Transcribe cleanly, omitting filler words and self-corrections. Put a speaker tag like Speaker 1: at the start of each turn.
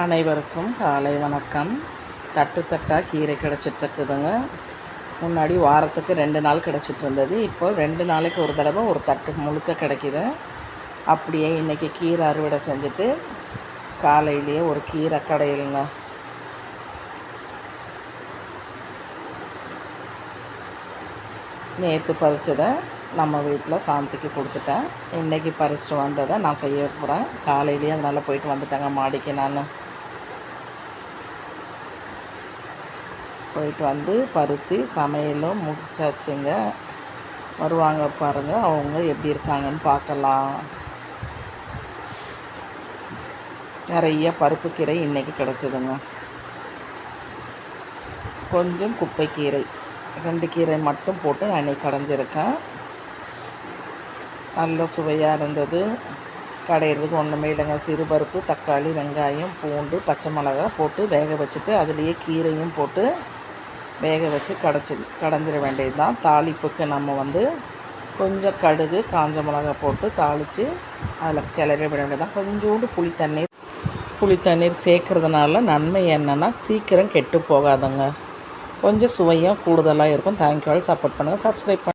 Speaker 1: அனைவருக்கும் காலை வணக்கம். தட்டு தட்டாக கீரை கிடச்சிட்ருக்குதுங்க. முன்னாடி வாரத்துக்கு 2 நாள் கிடச்சிட்டு இருந்தது. இப்போ 2 நாளைக்கு ஒரு தடவை ஒரு தட்டு முழுக்க கிடைக்கிது. அப்படியே இன்றைக்கி கீரை அறுவடை செஞ்சுட்டு காலையிலேயே ஒரு கீரை கடையிலுங்க. நேற்று பறித்ததை நம்ம வீட்டில் சாந்திக்கு கொடுத்துட்டேன். இன்றைக்கி பறிச்சுட்டு வந்ததை நான் செய்ய போகிறேன். காலையிலேயே அதனால் போயிட்டு வந்துட்டேங்க மாடிக்கு. நான் போயிட்டு வந்து பறித்து சமையலும் முடிச்சாச்சுங்க. வருவாங்க பாருங்கள், அவங்க எப்படி இருக்காங்கன்னு பார்க்கலாம். நிறைய பருப்பு கீரை இன்றைக்கி கிடச்சிதுங்க. கொஞ்சம் குப்பைக்கீரை 2 கீரை மட்டும் போட்டு நான் இன்றைக்கி கடைஞ்சிருக்கேன். நல்ல சுவையாக இருந்தது. கடையிறதுக்கு ஒன்றுமே இல்லைங்க. சிறுபருப்பு, தக்காளி, வெங்காயம், பூண்டு, பச்சை மிளகா போட்டு வேக வச்சுட்டு அதுலேயே கீரையும் போட்டு வேக வச்சு கடைஞ்சிட வேண்டியது தான். தாளிப்புக்கு நம்ம கொஞ்சம் கடுகு, காஞ்ச மிளகா போட்டு தாளித்து அதில் கிளறி விட வேண்டியது தான். கொஞ்சோண்டு புளித்தண்ணீர் சேர்க்குறதுனால நன்மை என்னென்னா சீக்கிரம் கெட்டு போகாதுங்க. கொஞ்சம் சுவையாக கூடுதலாக இருக்கும். Thank you all. சப்போர்ட் பண்ணுங்கள், சப்ஸ்கிரைப் பண்ணுங்கள்.